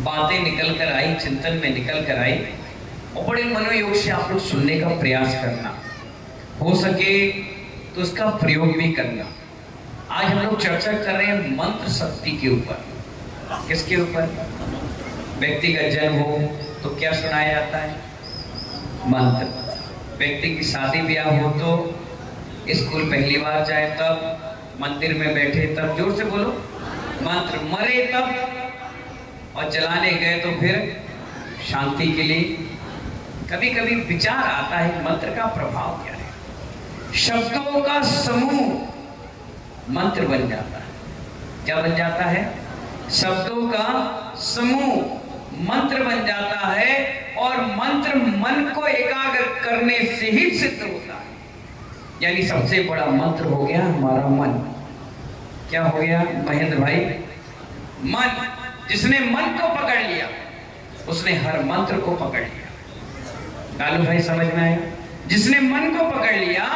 बातें निकल कर आई, चिंतन में निकल कर आई, और बड़े मनोयोग से आप लोग सुनने का प्रयास करना, हो सके तो उसका प्रयोग भी करना। आज हम लोग चर्चा कर रहे हैं मंत्र शक्ति के ऊपर। किसके ऊपर? व्यक्ति का जन्म हो तो क्या सुनाया जाता है? मंत्र। व्यक्ति की शादी ब्याह हो तो, स्कूल पहली बार जाए तब, मंदिर में बैठे तब, जोर से बोलो मंत्र। मरे तब, और जलाने गए तो फिर शांति के लिए। कभी कभी विचार आता है मंत्र का प्रभाव क्या है। शब्दों का समूह मंत्र बन जाता है। क्या बन जाता है? शब्दों का समूह मंत्र बन जाता है, और मंत्र मन को एकाग्र करने से ही सिद्ध होता है। यानी सबसे बड़ा मंत्र हो गया हमारा मन। क्या हो गया महेंद्र भाई? मन। जिसने मन को पकड़ लिया उसने हर मंत्र को पकड़ लिया। कालू भाई समझ में आया? जिसने मन को पकड़ लिया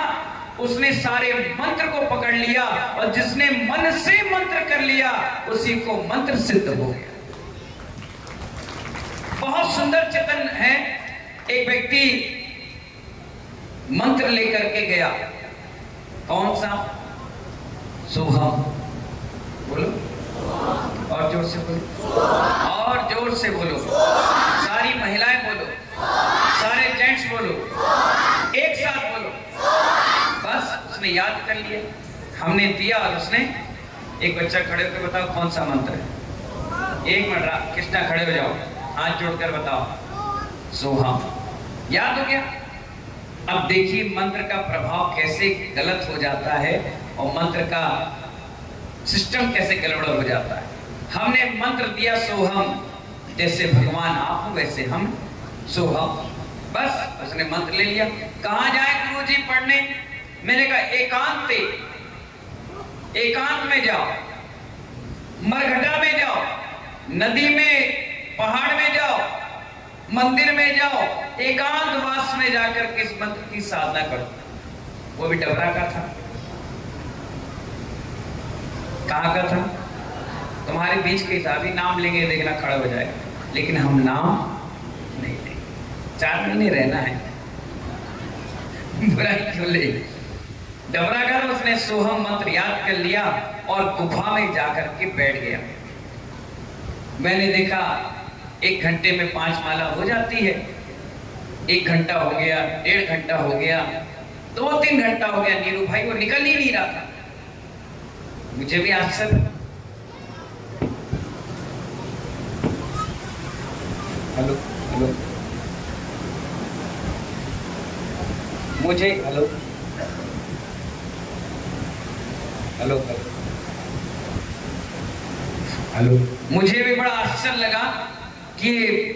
उसने सारे मंत्र को पकड़ लिया, और जिसने मन से मंत्र कर लिया उसी को मंत्र सिद्ध हो गया। बहुत सुंदर चित्रण है। एक व्यक्ति मंत्र लेकर के गया। कौन सा? सोहम। बोलो और जोर से बोलो, और जोर से बोलो। सारी महिलाएं बोलो, सारे जेंट्स बोलो, एक साथ बोलो। बस उसने याद कर लिया, हमने दिया, और उसने एक बच्चा खड़े होकर बताओ कौन सा मंत्र है। एक मिनट कृष्णा खड़े हो जाओ, हाथ जोड़कर बताओ। सोहम। याद हो गया? अब देखिए मंत्र का प्रभाव कैसे गलत हो जाता है, और मंत्र का सिस्टम कैसे गड़बड़ हो जाता है। हमने मंत्र दिया सोहम, जैसे भगवान आप हो वैसे हम सोहम। बस उसने मंत्र ले लिया। कहां जाए गुरुजी पढ़ने? मैंने कहा एकांत में जाओ, मरघटा में जाओ, नदी में, पहाड़ में जाओ, मंदिर में जाओ, एकांत वास में जाकर के इस मंत्र की साधना करो। वो भी डबरा का था। कहां का था? तुम्हारे बीच के था। अभी नाम लेंगे, देखना खड़ा हो जाएगा, लेकिन हम नाम नहीं लेंगे। 4 महीने रहना है, बुराई क्यों ले? डबरा का था। उसने सोहम मंत्र याद कर लिया और गुफा में जाकर के बैठ गया। मैंने देखा 1 घंटे में 5 माला हो जाती है। 1 घंटा हो गया, 1.5 घंटा हो गया, 2-3 घंटा हो गया। नीरू भाई वो निकल ही नहीं रहा था। मुझे भी आश्चर्य। हेलो हेलो, मुझे हेलो हेलो हेलो, मुझे भी बड़ा आश्चर्य लगा कि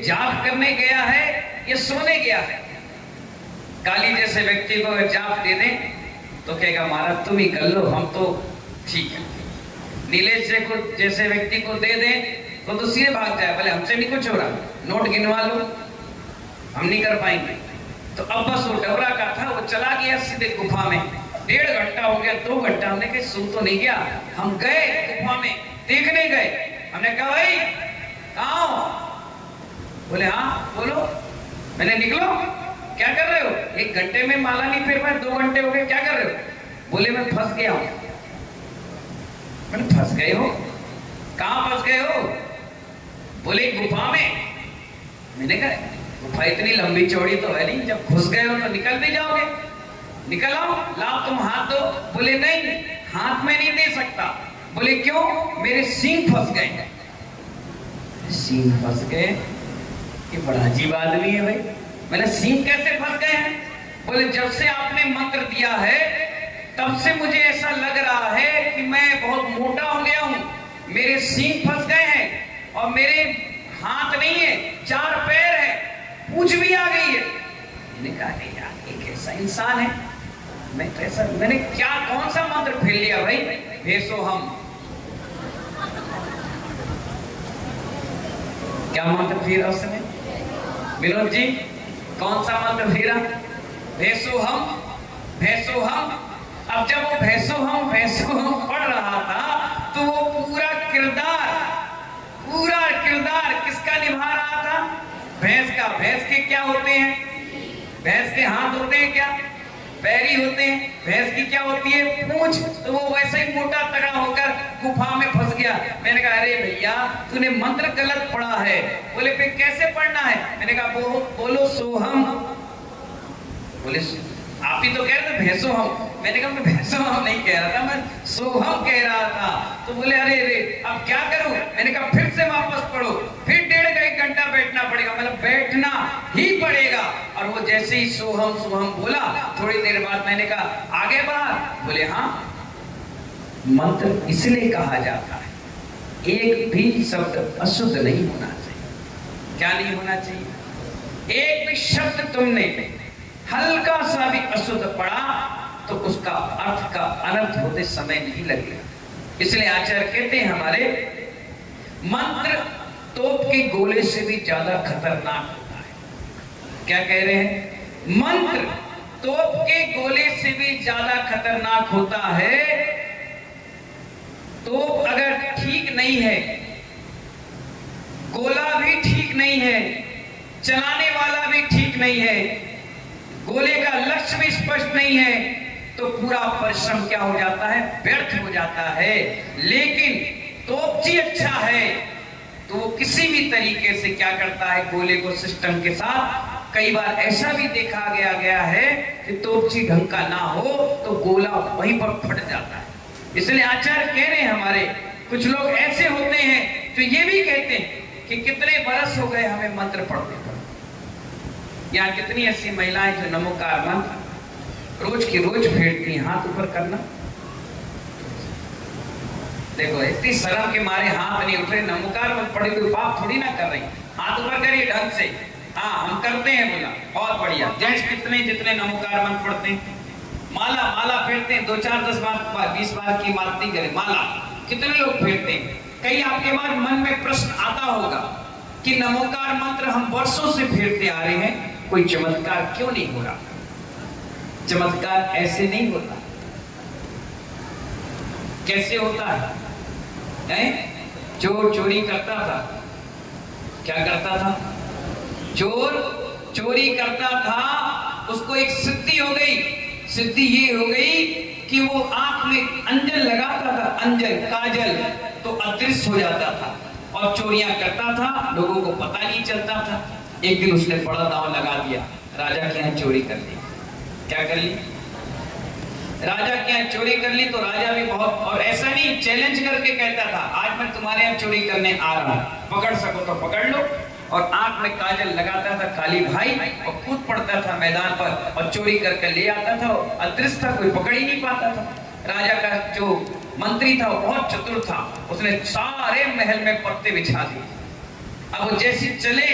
जाप करने गया है या सोने गया है। काली जैसे व्यक्ति को जाप दे दें तो कहेगा महाराज तुम ही कर लो, हम तो ठीक है। नीलेश जैसे व्यक्ति को दे दें तो सीधे भाग जाए, बोले हमसे नहीं कुछ हो रहा, नोट गिनवा लो, हम नहीं कर पाएंगे। तो अब बस वो डबरा का था, वो चला गया सीधे गुफा में। 1.5 घंटा हो गया, 2 घंटा, हमने कहा सो तो नहीं गया। हम गए गुफा में, देखने गए। हमने कहा भाई कहाँ हो? बोले हाँ बोलो। मैंने निकलो, क्या कर रहे हो? 1 घंटे में माला नहीं फेर पाए, 2 घंटे हो गए, क्या कर रहे हो? बोले मैं फंस गया हूं। मैंने फंस गए हो? कहाँ फंस गए हो? बोले गुफा में। मैंने कहा गुफा इतनी लंबी चौड़ी तो है नहीं, जब घुस गए हो तो निकल भी जाओगे, निकल आओ, लाओ तुम हाथ दो। बोले नहीं, हाथ में नहीं दे सकता। बोले क्यों? मेरे सींग फंस गए। सींग फंस गए? ये बड़ा अजीब आदमी है भाई। मैंने सींग कैसे फंस गए हैं? बोले जब से आपने मंत्र दिया है तब से मुझे ऐसा लग रहा है कि मैं बहुत मोटा हो गया हूं, मेरे सींग फंस गए हैं, और मेरे हाथ नहीं है, 4 पैर है, पूंछ भी आ गई है। मैंने कहा नहीं यार एक ऐसा इंसान है, मैं तो ऐसा, मैंने क्या कौन सा मंत्र फेल लिया भाई? भेसो हम, क्या मंत्र फेरा उस समय? विनोद जी कौन सा मंत्र फेरा? भेसो हम, भेसो हम। अब जब वो भेसो हम पढ़ रहा था तो वो पूरा किरदार किसका क्या होते हैं? भैंस के हाथ होते हैं क्या? पैरी होते हैं। भैंस की क्या होती है? पूंछ। तो वो वैसे ही मोटा तगड़ा होकर गुफा में फंस गया। मैंने कहा अरे भैया तूने मंत्र गलत पढ़ा है। बोले फिर कैसे पढ़ना है? मैंने कहा बोलो सोहम। बोले आप ही तो कह रहे थे भैंसो हम। मैंने कहा मैं भैंसो हम नहीं कह रहा था, मैं सोहम कह रहा था। तो बोले अरे अरे अब क्या करूं? मैंने कहा फिर से वापस पढ़ो। फिर 1.5 घंटा बैठना पड़ेगा, मतलब बैठना ही पड़ेगा। और वो जैसे ही सोहम सोहम बोला, थोड़ी देर बाद मैंने कहा आगे बाहर। बोले हाँ, मंत्र इसलिए कहा जाता है एक भी शब्द अशुद्ध नहीं होना चाहिए। क्या नहीं होना चाहिए? एक भी शब्द तुमने हल्का सा भी अशुद्ध पढ़ा तो उसका अर्थ का अनर्थ होते समय नहीं लगेगा। इसलिए आचार्य कहते हैं हमारे मंत्र तोप के गोले से भी ज्यादा खतरनाक होता है। क्या कह रहे हैं? मंत्र तोप के गोले से भी ज्यादा खतरनाक होता है। तोप अगर ठीक नहीं है, गोला भी ठीक नहीं है, चलाने वाला भी ठीक नहीं है, गोले का लक्ष्य भी स्पष्ट नहीं है, तो पूरा परिश्रम क्या हो जाता है? व्यर्थ हो जाता है। लेकिन तोपची अच्छा है तो वो किसी भी तरीके से क्या करता है? गोले को सिस्टम के साथ। कई बार ऐसा भी देखा गया है कि तोपची ढंग का ना हो तो गोला वहीं पर फट जाता है। इसलिए आचार्य कह रहे हैं हमारे कुछ लोग ऐसे होते हैं जो ये भी कहते हैं कि कितने बरस हो गए हमें मंत्र पढ़ते पढ़ते। यहाँ कितनी ऐसी महिलाएं जो नमोकार मंत्र रोज की रोज फेरती हैं। हाथ ऊपर करना। देखो इतनी शर्म के मारे हाथ नहीं उठ रहे। नमोकार मंत्र पढ़े कोई बाप थोड़ी ना कर रही। हाथ ऊपर करिए ढंग से। हाँ हम करते हैं। बोला बहुत बढ़िया। जेंट्स कितने जितने नमोकार मंत्र पढ़ते हैं? माला माला फेरते हैं 2 4 10 बार 20 बार की बात नहीं करें। माला कितने लोग फेरते हैं? कई आपके बाद मन में प्रश्न आता होगा कि नमोकार मंत्र हम वर्षों से फेरते आ रहे हैं, कोई चमत्कार क्यों नहीं हो रहा? चमत्कार ऐसे नहीं होता। कैसे होता है? चोर चोरी करता था। क्या करता था? चोर चोरी करता था, उसको एक सिद्धि हो गई। सिद्धि ये हो गई कि वो आंख में अंजन लगाता था, अंजन काजल, तो अदृश्य हो जाता था और चोरियां करता था, लोगों को पता नहीं चलता था। एक दिन उसने बड़ा दांव लगा दिया, राजा के यहाँ चोरी कर ली। क्या कर ली? राजा के यहाँ चोरी कर ली। तो राजा भी बहुत, और ऐसा नहीं चैलेंज करके कहता था आज मैं तुम्हारे यहाँ चोरी करने आ रहा हूँ, पकड़ सको तो पकड़ लो। और आंख में काजल लगाता था काली भाई और कूद पड़ता था मैदान पर और चोरी करके ले आता था। अदृश्य था, कोई पकड़ ही नहीं पाता था। राजा का जो मंत्री था वो बहुत चतुर था, उसने सारे महल में पत्ते बिछा दिए। अब वो जैसे चले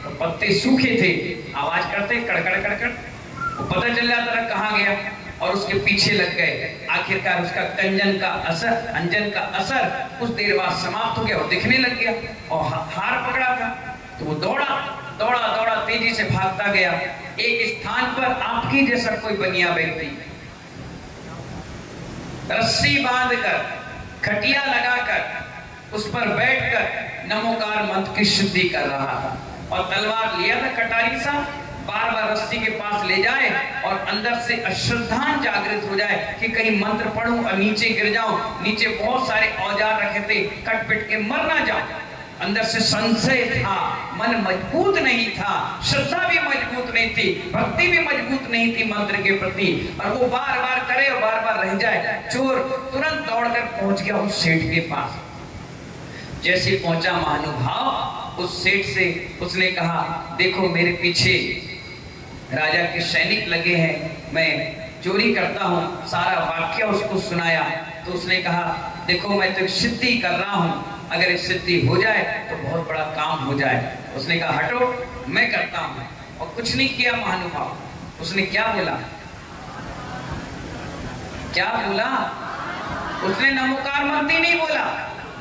तो पत्ते सूखे थे, आवाज करते कड़कड़ कड़कड़, वो पता चल जाता था कहाँ गया और उसके पीछे लग गए। आखिरकार उसका कंजन का असर, अंजन का असर कुछ देर बाद समाप्त हो गया, वो दिखने लग गया और हार पकड़ा था। तो वो दौड़ा दौड़ा दौड़ा तेजी से भागता गया। एक स्थान पर आपकी जैसा कोई बनिया व्यक्ति रस्सी बांधकर, खटिया लगाकर उस पर बैठकर नमोकार मंत्र की शुद्धि कर रहा था और तलवार लिया था कटारी सा, बार बार रस्सी के पास ले जाए और अंदर से अश्रद्धान जागृत हो जाए कि कहीं मंत्र पढ़ूं और नीचे गिर जाऊं। नीचे बहुत सारे औजार रखे थे, कट पिट के मर ना जाऊं। अंदर से संशय था, मन मजबूत नहीं था, श्रद्धा भी मजबूत नहीं थी, भक्ति भी मजबूत नहीं थी मंत्र के प्रति, और वो बार बार करे और बार बार रह जाए। चोर तुरंत दौड़कर पहुंच गया उस सेठ के पास। जैसे पहुंचा महानुभाव, उस सेठ से उसने कहा देखो मेरे पीछे राजा के सैनिक लगे हैं, मैं चोरी करता हूँ। सारा वाक्य उसको सुनाया। तो उसने कहा देखो मैं तो सिद्धि कर रहा हूँ, अगर इस सिद्धि हो जाए तो बहुत बड़ा काम हो जाए। उसने कहा हटो मैं करता हूँ, और कुछ नहीं किया महानुभाव। उसने क्या बोला? क्या बोला? उसने नमोकार मंत्र नहीं बोला।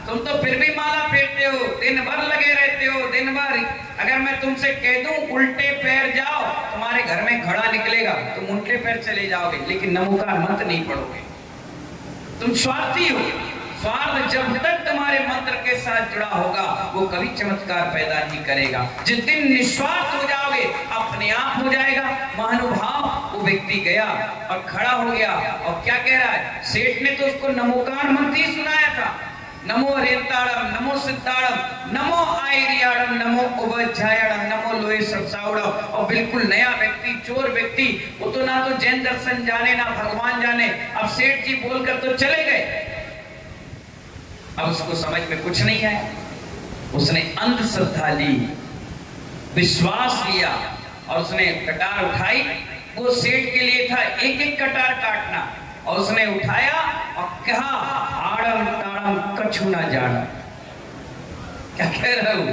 तुम तो फिर भी माला फेरते हो, दिन भर लगे रहते हो, दिन भर। अगर मैं तुमसे कह दूं उल्टे पैर जाओ, तुम्हारे घर में घड़ा निकलेगा, तुम उल्टे पैर चले जाओगे, लेकिन नमोकार मंत्र नहीं पढ़ोगे। तुम स्वार्थी हो। स्वार्थ जब तक तुम्हारे मंत्र के साथ जुड़ा होगा वो कभी चमत्कार पैदा नहीं करेगा। जिस दिन निस्वार्थ हो जाओगे पाओगे, अपने आप हो जाएगा। महानुभाव वो व्यक्ति गया और खड़ा हो गया और क्या कह रहा है, सेठ ने तो उसको नमोकार मंत्र ही सुनाया था, नमो हरियंताड़म, नमो सिद्धाड़म, नमो आयरियाड़म, नमो उभयध्यायड़म, नमो लोहे सरसावड़म। और बिल्कुल नया व्यक्ति, चोर व्यक्ति, वो तो ना तो जैन दर्शन जाने ना भगवान जाने, अब सेठ जी बोलकर तो चले गए। अब उसको समझ में कुछ नहीं आया, उसने अंधश्रद्धा ली, विश्वास लिया और उसने कटार उठाई। वो सेठ के लिए था एक एक कटार काटना, और उसने उठाया और कहा आड़म ताड़म कछु ना जाड़ा। क्या कह रहा हूं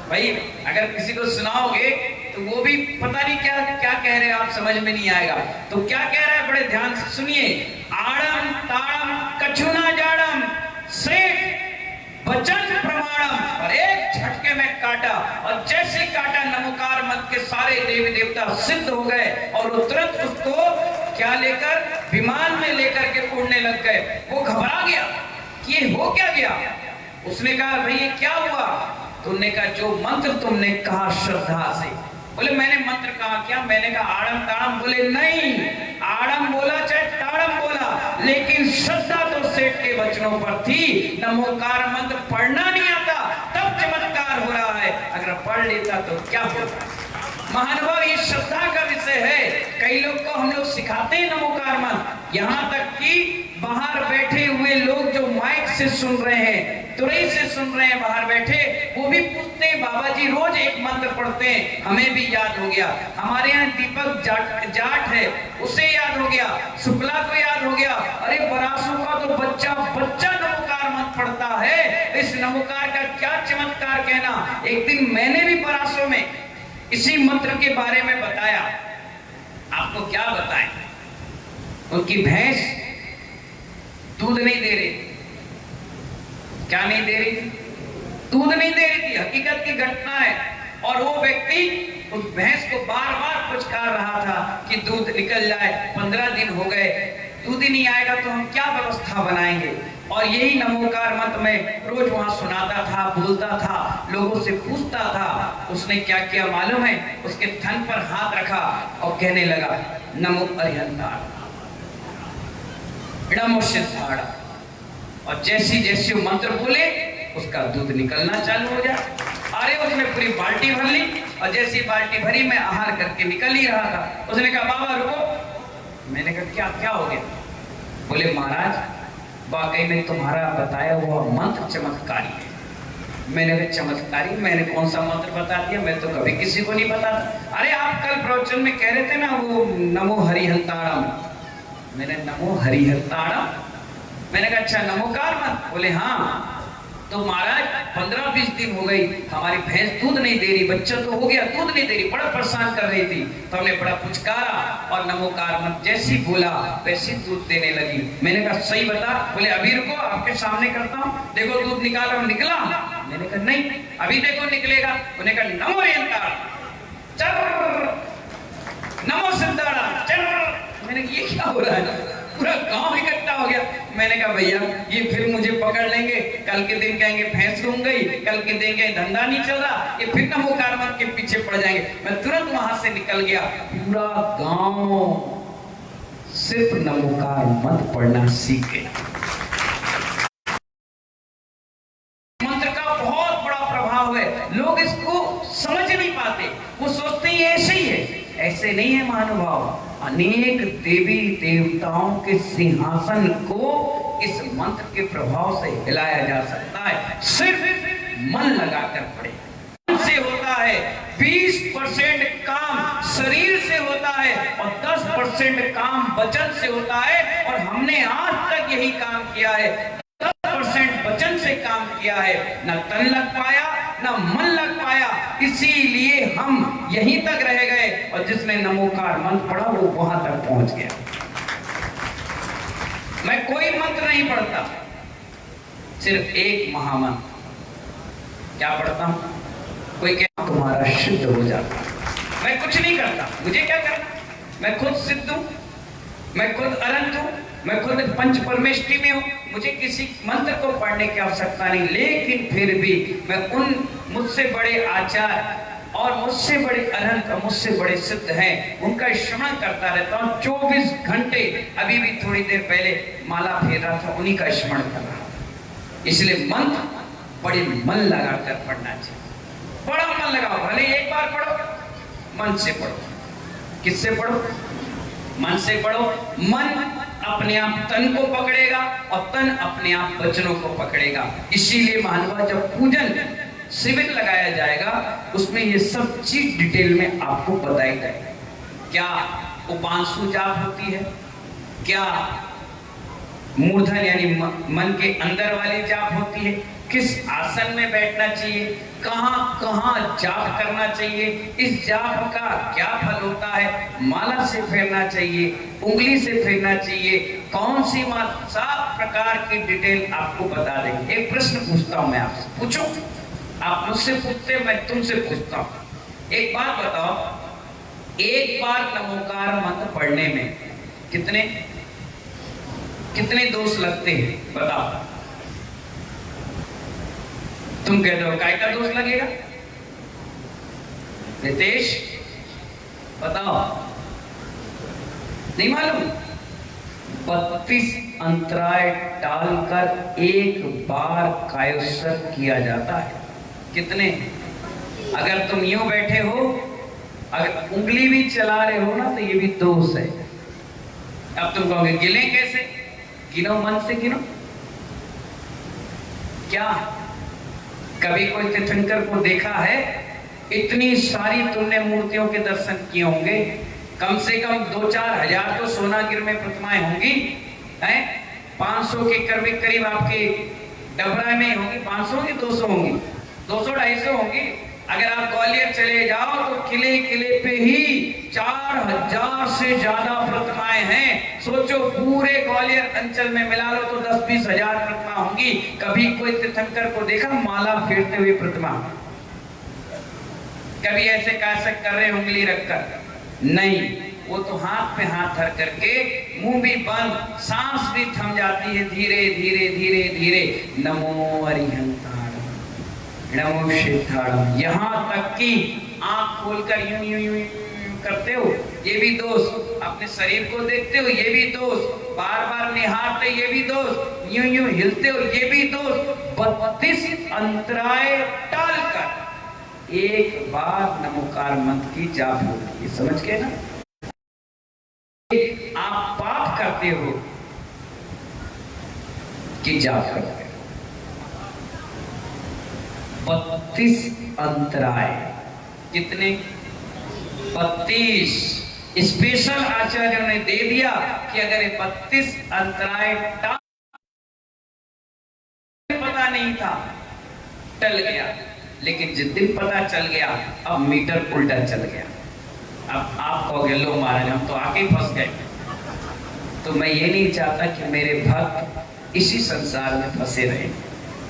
भाई, अगर किसी को सुनाओगे तो वो भी पता नहीं क्या क्या कह रहे हैं, आप समझ में नहीं आएगा। तो क्या कह रहा है, बड़े ध्यान से सुनिए, आड़म ताड़म कछु ना जाड़म, सेठ वचन प्रमाणम, और एक झटके में काटा, और जैसे काटा नमोकार मंत्र के सारे देवी देवता सिद्ध हो गए, और वो तुरंत उसको क्या लेकर, विमान में लेकर के उड़ने लग गए। वो घबरा गया कि ये हो क्या गया। उसने कहा भाई ये क्या हुआ। तुमने कहा जो मंत्र तुमने कहा श्रद्धा से। बोले मैंने मंत्र कहा क्या, मैंने कहा आड़म ताड़म। बोले नहीं, आड़म बोला चाहे ताड़म बोला, लेकिन श्रद्धा तो सेठ के वचनों पर थी। नमोकार मंत्र पढ़ना नहीं आता तब चमत्कार हो रहा है, अगर पढ़ लेता तो क्या होता। महानुभाव ये श्रद्धा का विषय है। कई लोग को हम लोग सिखाते हैं नमोकार मंत्र, यहाँ तक कि बाहर बैठे हुए लोग जो माइक से सुन रहे हैं, तुरई से सुन रहे हैं बाहर बैठे, वो भी पूछते हैं बाबा जी रोज एक मंत्र पढ़ते हैं, हमें भी याद हो गया। हमारे यहाँ दीपक जाट है, उसे याद हो गया, शुक्ला को याद हो गया, अरे बरासू का तो बच्चा नमोकार मंत्र पढ़ता है। इस नमोकार का क्या चमत्कार कहना। एक दिन मैंने भी बरासों में इसी मंत्र के बारे में बताया। आपको क्या बताएं, उनकी भैंस दूध नहीं दे रही। क्या नहीं दे रही? दूध नहीं दे रही थी, हकीकत की घटना है। और वो व्यक्ति उस भैंस को बार बार पुचकार रहा था कि दूध निकल जाए, 15 दिन हो गए, दूध ही नहीं आएगा तो हम क्या व्यवस्था बनाएंगे। और यही नमोकार मंत्र में रोज वहां सुनाता था, बोलता था, लोगों से पूछता था। उसने क्या किया मालूम है, उसके थन पर हाथ रखा और कहने लगा नमो अरिहंताड़, नमो सिद्धाड़, और जैसी जैसी मंत्र बोले उसका दूध निकलना चालू हो जाए। अरे उसने पूरी बाल्टी भर ली, और जैसी बाल्टी भरी मैं आहार करके निकल ही रहा था। उसने कहा बाबा रुको। मैंने कहा क्या क्या हो गया। बोले महाराज वाकई में तुम्हारा बताया हुआ मंत्र चमत्कारी है। मैंने कहा चमत्कारी, मैंने कौन सा मंत्र बता दिया, मैं तो कभी किसी को नहीं बताता। अरे आप कल प्रवचन में कह रहे थे ना वो नमो हरिहंताड़म। मैंने नमो हरिहंताड़म, मैंने कहा अच्छा नमोकार मंत्र। बोले हाँ। तो महाराज 15-20 दिन हो गई, हमारी भैंस दूध नहीं दे रही, बच्चा तो हो गया, दूध नहीं दे रही, बड़ा परेशान कर रही थी। तो हमने बड़ा पुचकारा और नमोकार मंत्र जैसी बोला वैसी दूध देने लगी। मैंने कहा सही बता। बोले अभी रुको, आपके सामने करता हूँ, देखो दूध निकाला। निकला? मैंने कहा नहीं, अभी देखो निकलेगा। उन्होंने कहा नमो हरिहंताड़, चर, नमो सिद्धाड़ा, चर। मैंने कहा ये क्या हो रहा है, पूरा गांव इकट्ठा हो गया। मैंने कहा भैया ये फिर मुझे पकड़ लेंगे, कल के दिन कहेंगे भैंस घूम गई, कल के दिन कहेंगे धंधा नहीं चल रहा, ये फिर नमोकार मंत्र के पीछे पड़ जाएंगे। मैं तुरंत वहां से निकल गया। पूरा गांव सिर्फ नमोकार मंत्र पढ़ना सीख गया। मंत्र का बहुत बड़ा प्रभाव है, लोग इसको समझ नहीं पाते, वो सोचते हैं ऐसे ही है। ऐसे नहीं है महानुभाव। अनेक देवी देवताओं के सिंहासन को इस मंत्र के प्रभाव से हिलाया जा सकता है, सिर्फ मन लगाकर पढ़े। मन से होता है 20% काम शरीर से होता है और 10% काम वचन से होता है। और हमने आज तक यही काम किया है, 10% वचन से काम किया है, न तन लग पाया न मन लग पाया, इसीलिए हम यहीं तक रह गए। और जिसने नमोकार मंत्र पढ़ा वो वहां तक पहुंच गया। मैं कोई मंत्र नहीं पढ़ता, सिर्फ एक महामंत्र। क्या पढ़ता हूं? कोई कहता तुम्हारा सिद्ध हो जाता। मैं कुछ नहीं करता, मुझे क्या करना, मैं खुद सिद्ध हूं, मैं खुद अनंत हूं, मैं खुद पंच परमेष्टि में हूं, मुझे किसी मंत्र को पढ़ने की आवश्यकता नहीं। लेकिन फिर भी मैं उन मुझसे बड़े आचार्य और मुझसे बड़े अनंत और मुझसे बड़े सिद्ध हैं, उनका स्मरण करता रहता हूँ 24 घंटे। अभी भी थोड़ी देर पहले माला फेर रहा था, उन्हीं का स्मरण कर रहा था। इसलिए मंत्र बड़े मन लगाकर पढ़ना चाहिए, बड़ा मन लगाओ। भले एक बार पढ़ो, मन से पढ़ो। किससे पढ़ो? मन से पढ़ो। मन अपने आप तन को पकड़ेगा और तन अपने आप वचनों को पकड़ेगा। इसीलिए महानुभाव, जब पूजन शिविर लगाया जाएगा उसमें ये सब चीज डिटेल में आपको बताई जाएगी। क्या उपांशु जाप होती है, क्या मूर्धन यानी मन के अंदर वाली जाप होती है, किस आसन में बैठना चाहिए, कहां कहां जाप करना चाहिए, इस जाप का क्या फल होता है, माला से फेरना चाहिए, उंगली से फेरना चाहिए, कौन सी माला, सब प्रकार की डिटेल आपको बता देंगे। एक प्रश्न पूछता हूं मैं आपसे, पूछो। आप मुझसे पूछते, मैं तुमसे पूछता हूं। एक बात बताओ, एक बार नमोकार मंत्र पढ़ने में कितने दोष लगते हैं? बताओ। तुम कहते हो काय का दोष लगेगा? रितेश बताओ, नहीं मालूम? 32 अंतराय डालकर एक बार कायोत्सर्ग किया जाता है। कितने? अगर तुम यूं बैठे हो, अगर उंगली भी चला रहे हो ना, तो ये भी दोष है। अब तुम कहोगे गिले कैसे? गिनो, मन से गिनो। क्या कभी कोई तीर्थंकर को देखा है? इतनी सारी तुमने मूर्तियों के दर्शन किए होंगे, कम से कम 2-4 हजार तो सोनागिर में प्रतिमाएं होंगी, हैं? 500 के करीब आपके डबरा में होंगी। 500 की 200 होंगी, 200-250 होंगी। अगर आप ग्वालियर चले जाओ तो किले किले पे ही 4000 से ज्यादा प्रतिमाएं हैं। सोचो पूरे ग्वालियर अंचल में मिला लो तो 10-20 हजार प्रतिमा होंगी। कभी कोई तीर्थंकर को देखा माला फेरते हुए प्रतिमा? कभी ऐसे कैसे कर रहे उंगली रखकर? नहीं, वो तो हाथ पे हाथ धर करके, मुंह भी बंद, सांस भी थम जाती है, धीरे धीरे धीरे धीरे नमो अरिहंताणम, नमो सिद्धाणम, यहां तक कि आंख खोलकर यूं यूं यूं करते हो, ये भी दोष। अपने शरीर को देखते हो, ये भी दोष। बार बार निहारते, ये भी दोष। यूं यूं हिलते हो, ये भी दोष। 32 अंतराय टालकर एक बार नमोकार मंत्र की जाप होती है। समझ गए ना? आप पाप करते हो कि जाप करते हो। 32 अंतराय, कितने? 32। स्पेशल आचार्यों ने दे दिया कि अगर ये 32 अंतराय पता नहीं था, टल गया, लेकिन जिस दिन पता चल गया, अब मीटर उल्टा चल गया। अब आप कहोगे लो महाराज, हम तो आके ही फंस गए। तो मैं ये नहीं चाहता कि मेरे भक्त इसी संसार में फंसे रहे।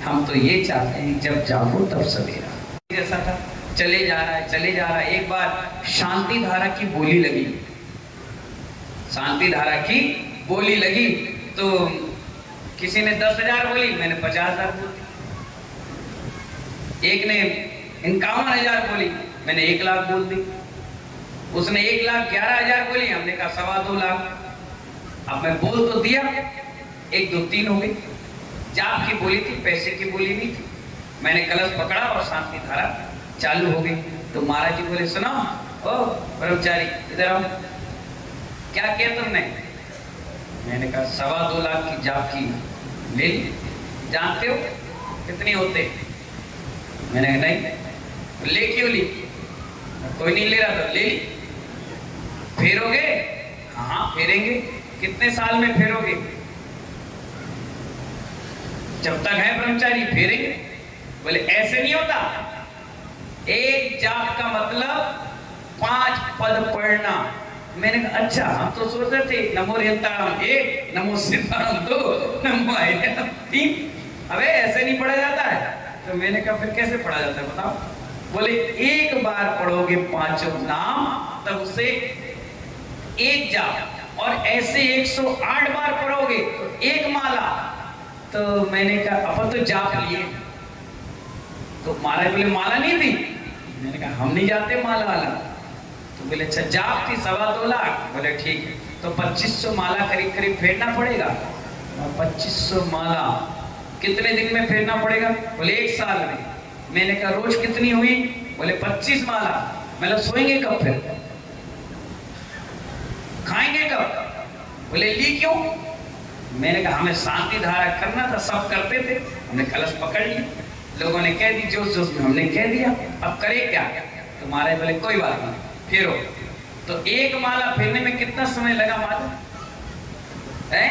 हम तो ये चाहते हैं जब जागो तब सवेरा। जैसा था, चले जा रहा है, चले जा रहा है। एक बार शांति धारा की बोली लगी, शांति धारा की बोली लगी, तो किसी ने 10,000 बोली, मैंने 50,000 बोली। एक ने 51,000 बोली, मैंने 1 लाख बोल दी। उसने 1,11,000 बोली, हमने कहा 2.25 लाख। अब मैं बोल तो दिया, 1, 2, 3 हो गई। जाप की बोली थी, पैसे की बोली नहीं थी। मैंने कलश पकड़ा और शांति धारा चालू हो गई। तो महाराज जी बोले, सुनो ओ ब्रह्मचारी, इधर आओ, क्या किया तुमने? मैंने कहा 2.25 लाख की जाप की ले ली। जानते हो कितनी होते? मैंने कहा नहीं। ले क्यों ली? कोई नहीं ले रहा तो ले ली। फेरोगे? हाँ फेरेंगे। कितने साल में फेरोगे? जब तक है ब्रह्मचारी फेरेंगे। बोले ऐसे नहीं होता, एक जाप का मतलब 5 पद पढ़ना। मैंने कहा अच्छा, हम तो सोच रहे थे नमो अरिहंताणम 1, नमो सिद्धाणम 2, नमो अरिहंताणम 3। अबे ऐसे नहीं पढ़ा जाता है। तो मैंने कहा फिर कैसे पढ़ा जाता है बताओ? बोले एक बार पढ़ोगे 5 नाम, तब उसे एक जाप, और ऐसे 108 बार पढ़ोगे तो 1 माला। तो मैंने कहा अपन तो जाप लिए। तो महाराज बोले माला नहीं थी? मैंने कहा हम नहीं जाते माला वाला। तो बोले अच्छा जाप थी 2.25 लाख। बोले ठीक है, तो 2500 माला करीब करीब फेरना पड़ेगा। और 2500 माला कितने दिन में फेरना पड़ेगा? बोले 1 साल में। मैंने कहा रोज कितनी हुई? बोले 25 माला। मतलब सोएंगे कब, फिर खाएंगे कब? बोले ली क्यों? मैंने कहा हमें शांति धारा करना था, सब करते थे, हमने कलश पकड़ लिया, लोगों ने कह दी जोश जोश में, हमने कह दिया, अब करे क्या? तो महाराज बोले कोई बात नहीं, फेरो। तो 1 माला फेरने में कितना समय लगा मालूम है?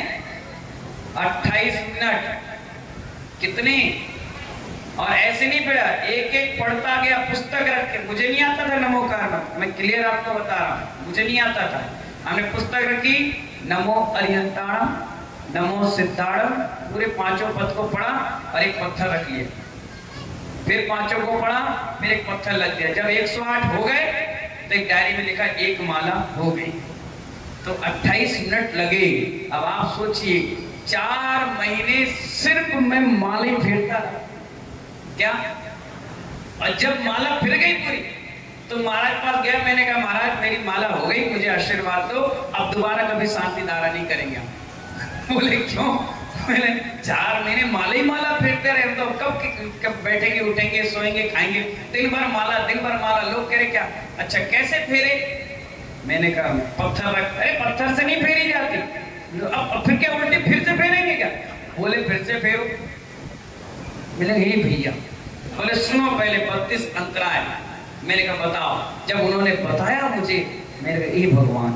28 मिनट। कितने? और ऐसे नहीं पढ़ा, एक एक पढ़ता गया, पुस्तक रख के। मुझे नहीं आता था नमोकार, मैं क्लियर आपको बता रहा हूं, मुझे नहीं आता था। हमने पुस्तक रखी, नमो अरिहंताणम, नमो सिद्धाणम, पूरे 5 पद को पढ़ा और एक पत्थर रख लिया। फिर 5 को पढ़ा, फिर एक पत्थर लग गया। जब 108 हो गए तो एक डायरी में लिखा 1 माला हो गई। तो 28 मिनट लगे। अब आप सोचिए 4 महीने सिर्फ मैं माला ही फेरता रहा। क्या? और जब माला फिर गई पूरी, तो महाराज पास गया, मैंने कहा महाराज मेरी माला हो गई, मुझे आशीर्वाद दो, अब दोबारा कभी शांति धारा नहीं करेंगे हम। बोले क्यों? मैंने 4 महीने माला ही माला फेरते रहे, तो कब बैठेंगे, उठेंगे, सोएंगे, खाएंगे, दिन भर माला, दिन भर माला। लोग कह रहे क्या? अच्छा कैसे फेरे? मैंने कहा पत्थर रख। अरे पत्थर से नहीं फेरी जाती। अब फिर क्या उल्टी फिर से फेरेंगे क्या? बोले फिर से फेरो। मैंने कहा भैया, बोले सुनो पहले 32 अंतराय। मैंने कहा बताओ। जब उन्होंने बताया मुझे, मैंने कहा ये भगवान,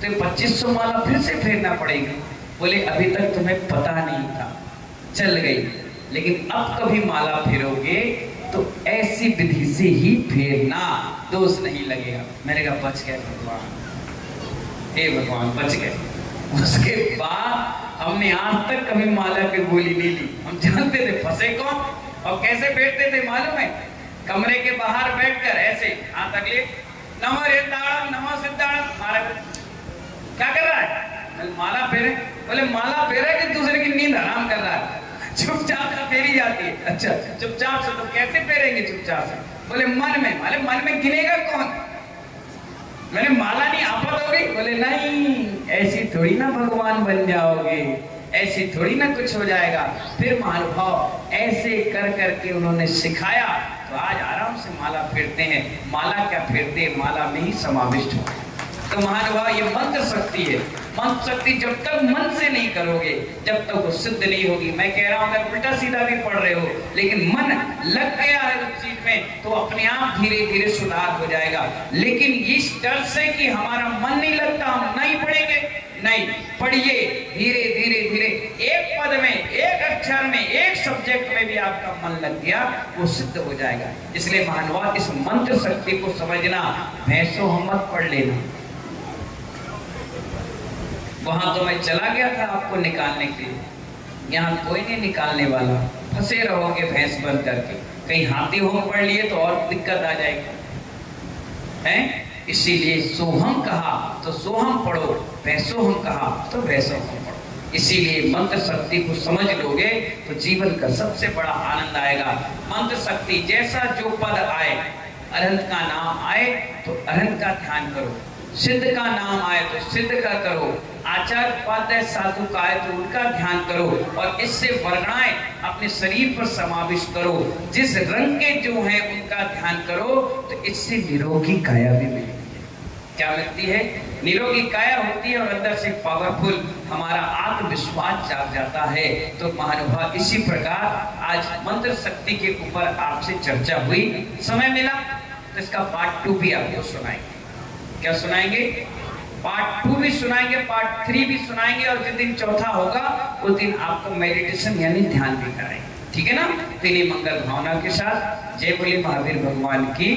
तो 2500 माला फिर से फेरना पड़ेगा। बोले अभी तक तुम्हें पता नहीं था, चल गई, लेकिन अब कभी माला फेरोगे तो ऐसी विधि से ही फेरना, दोष नहीं लगेगा। मैंने कहा बच गए भगवान, हे भगवान बच गए। उसके बाद हमने आज तक कभी माला की गोली नहीं ली। हम जानते थे फंसे कौन और कैसे बैठते थे मालूम है? कमरे के बाहर बैठकर ऐसे हाथ अगले, नमो रिद्धाणम, नमो सिद्धाणम। महाराज क्या कर रहा है? माला फेरे। बोले माला फेरे कि दूसरे की नींद हराम कर रहा है? चुपचाप से फेरी जाती है। अच्छा चुपचाप से, तो कैसे फेरेंगे चुपचाप से? बोले मन में। बोले मन में गिनेगा कौन? मैंने माला नहीं आफत हो गई? बोले नहीं, ऐसी थोड़ी ना भगवान बन जाओगे, ऐसी थोड़ी ना कुछ हो जाएगा। फिर महानुभाव ऐसे कर करके उन्होंने सिखाया, तो आज आराम से माला फेरते हैं। माला क्या फेरते हैं, माला में ही समाविष्ट हो। तो महानुभाव ये मंत्र शक्ति है। मंत्र शक्ति जब तक मन से नहीं करोगे, जब तक वो सिद्ध नहीं होगी। मैं कह रहा हूं अगर उल्टा सीधा भी पढ़ रहे हो, लेकिन मन लग गया है उस चीज में, तो अपने आप धीरे धीरे सुधार हो जाएगा। लेकिन इस डर से कि हमारा मन नहीं लगता, हम नहीं पढ़ेंगे, नहीं पढ़िए, धीरे धीरे धीरे एक पद में, एक अक्षर में, एक सब्जेक्ट में भी आपका मन लग गया, वो सिद्ध हो जाएगा। इसलिए महानुभाव इस मंत्र शक्ति को समझना, भैंसो हम मत पढ़ लेना। वहां तो मैं चला गया था आपको निकालने के लिए, यहाँ कोई नहीं निकालने वाला। फंसे रहोगे भैंस बन करके। कहीं हाथी होम पढ़ लिए तो और दिक्कत आ जाएगी, हैं? इसीलिए सोहम कहा तो सोहम पढ़ो, भैंसो हम कहा तो भैंसो हम पढ़ो। इसीलिए मंत्र शक्ति को समझ लोगे तो जीवन का सबसे बड़ा आनंद आएगा। मंत्र शक्ति जैसा जो पद आए, अरहंत का नाम आए तो अरहंत का ध्यान करो, सिद्ध का नाम आए तो सिद्ध का करो, आचार्य उपाध्याय साधु का आए तो उनका ध्यान करो, और इससे वर्गणाएं अपने शरीर पर समाविष्ट करो। जिस रंग के जो हैं उनका ध्यान करो, तो इससे निरोगी काया भी मिलेगी। क्या मिलती है? निरोगी काया होती है, और अंदर से पावरफुल हमारा आत्मविश्वास जाग जाता है। तो महानुभाव इसी प्रकार आज मंत्र शक्ति के ऊपर आपसे चर्चा हुई। समय मिला तो इसका पार्ट 2 भी आपको सुनाएंगे। क्या सुनाएंगे? पार्ट 2 भी सुनाएंगे, पार्ट 3 भी सुनाएंगे, और जिस दिन चौथा होगा उस दिन आपको मेडिटेशन यानी ध्यान भी कराएंगे। ठीक है ना? तो इन्हीं मंगल भावना के साथ जय बोले महावीर भगवान की।